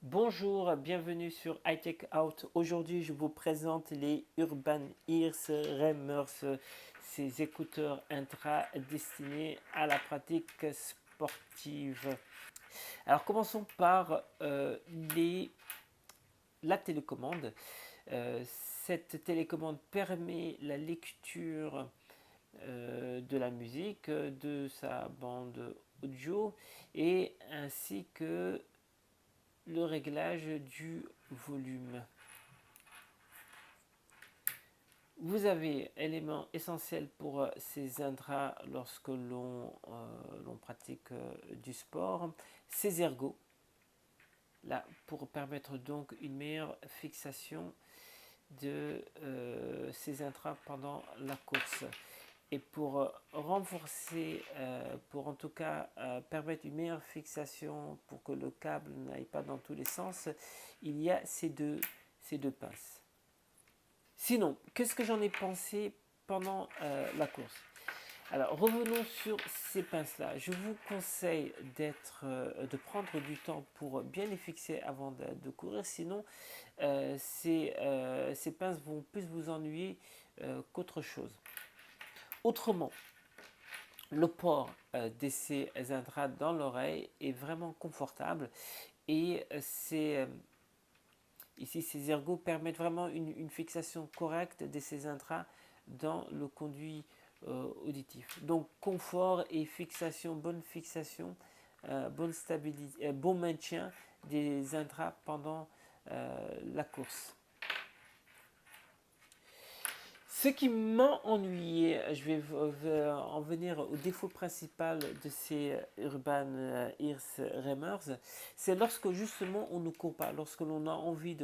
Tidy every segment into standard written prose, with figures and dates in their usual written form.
Bonjour, bienvenue sur iTech Out. Aujourd'hui, je vous présente les Urban Ears Remers, ces écouteurs intra destinés à la pratique sportive. Alors, commençons par la télécommande. Euh, cette télécommande permet la lecture de la musique, de sa bande audio et ainsi que le réglage du volume. Vous avez élément essentiel pour ces intras lorsque l'on pratique du sport, ces ergots, là pour permettre donc une meilleure fixation de ces intras pendant la course. Et pour renforcer, pour en tout cas permettre une meilleure fixation pour que le câble n'aille pas dans tous les sens, il y a ces deux pinces. Sinon, qu'est-ce que j'en ai pensé pendant la course? Alors, revenons sur ces pinces-là. Je vous conseille de prendre du temps pour bien les fixer avant de courir. Sinon, ces pinces vont plus vous ennuyer qu'autre chose. Autrement, le port de ces intrats dans l'oreille est vraiment confortable et ici ces ergots permettent vraiment une fixation correcte de ces intras dans le conduit auditif. Donc confort et fixation, bonne fixation, bonne stabilité, bon maintien des intras pendant la course. Ce qui m'a ennuyé, je vais en venir au défaut principal de ces Urban Ears Remers, c'est lorsque justement on ne court pas, lorsque l'on a envie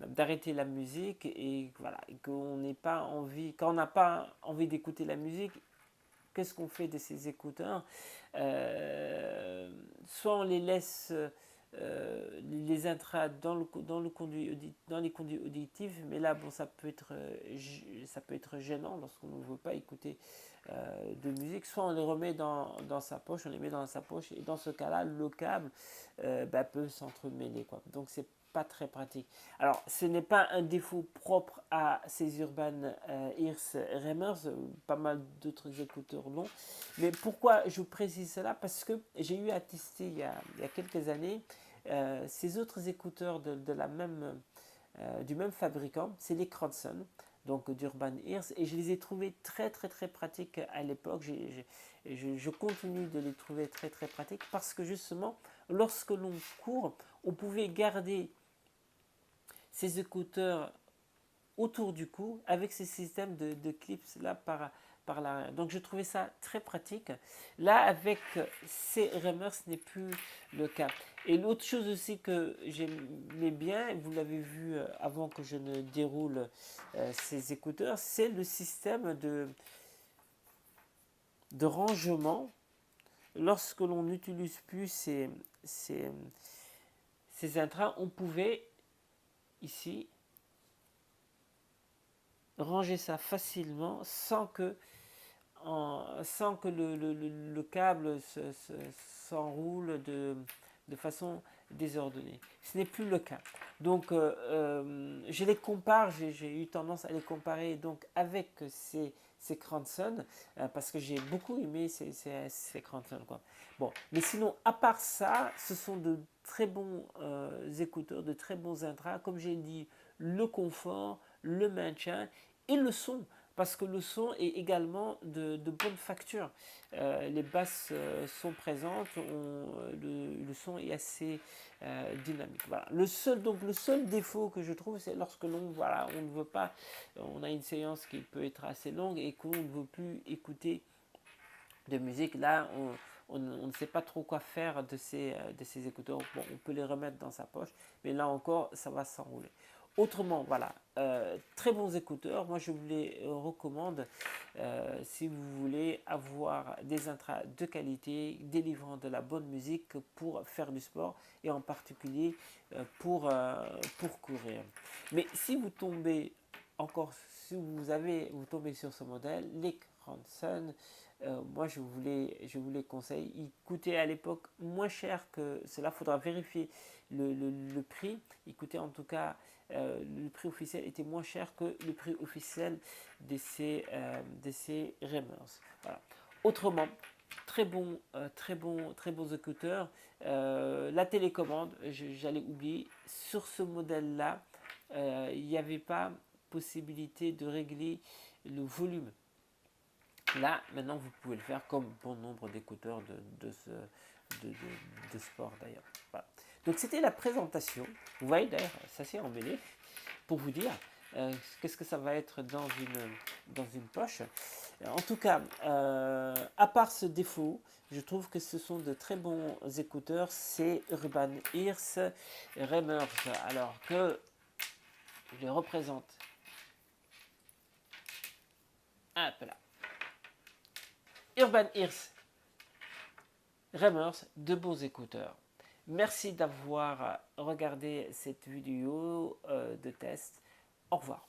d'arrêter la musique et voilà, qu'on n'est pas envie, quand on n'a pas envie d'écouter la musique, qu'est-ce qu'on fait de ces écouteurs? Soit on les laisse les intras dans les conduits auditifs, mais là bon, ça peut être gênant lorsqu'on ne veut pas écouter de musique. Soit on les remet dans sa poche, on les met dans sa poche, et dans ce cas-là, le câble peut s'entremêler, quoi. Donc c'est pas très pratique. Alors, ce n'est pas un défaut propre à ces Urban Ears Remers, pas mal d'autres écouteurs l'ont. Mais pourquoi je vous précise cela? Parce que j'ai eu à tester il y a quelques années ces autres écouteurs du même fabricant, c'est les Crodson, donc d'Urban Ears, et je les ai trouvés très très très pratiques à l'époque. Je continue de les trouver très très pratiques parce que justement, lorsque l'on court, on pouvait garder ces écouteurs autour du cou avec ces systèmes de clips là par l'arrière. Donc je trouvais ça très pratique. Là, avec ces Remers, ce n'est plus le cas. Et l'autre chose aussi que j'aimais bien, vous l'avez vu avant que je ne déroule ces écouteurs, c'est le système de rangement lorsque l'on n'utilise plus ces, ces intras. On pouvait ici ranger ça facilement sans que le câble s'enroule de façon désordonnée. Ce n'est plus le cas. Donc je les compare, j'ai eu tendance à les comparer donc avec ces Cranson parce que j'ai beaucoup aimé ces Cranson, quoi. Bon, mais sinon, à part ça, ce sont de très bons écouteurs, de très bons intras. Comme j'ai dit, le confort, le maintien et le son, parce que le son est également de bonne facture. Les basses sont présentes, le son est assez dynamique. Voilà. Le seul défaut que je trouve, c'est lorsque voilà, on ne veut pas, on a une séance qui peut être assez longue et qu'on ne veut plus écouter de musique. Là, on ne sait pas trop quoi faire de ces écouteurs. Bon, on peut les remettre dans sa poche, mais là encore, ça va s'enrouler. Autrement, voilà, très bons écouteurs. Moi, je vous les recommande si vous voulez avoir des intras de qualité, délivrant de la bonne musique pour faire du sport et en particulier pour courir. Mais si vous tombez encore, si vous tombez sur ce modèle, les Cranson, moi je vous les conseille. Ils coûtaient à l'époque moins cher que cela, faudra vérifier le prix. Ils coûtaient en tout cas, le prix officiel était moins cher que le prix officiel de ces Remers. Voilà. Autrement, très bons écouteurs. La télécommande, j'allais oublier, sur ce modèle-là, il n'y avait pas possibilité de régler le volume. Là, maintenant, vous pouvez le faire comme bon nombre d'écouteurs de sport d'ailleurs. Voilà. Donc, c'était la présentation. Vous voyez d'ailleurs, ça s'est emmêlé pour vous dire qu'est-ce que ça va être dans une poche. En tout cas, à part ce défaut, je trouve que ce sont de très bons écouteurs. C'est Urban Ears Remers. Alors que je les représente. Hop là. Urban Ears Remers, de beaux écouteurs. Merci d'avoir regardé cette vidéo de test. Au revoir.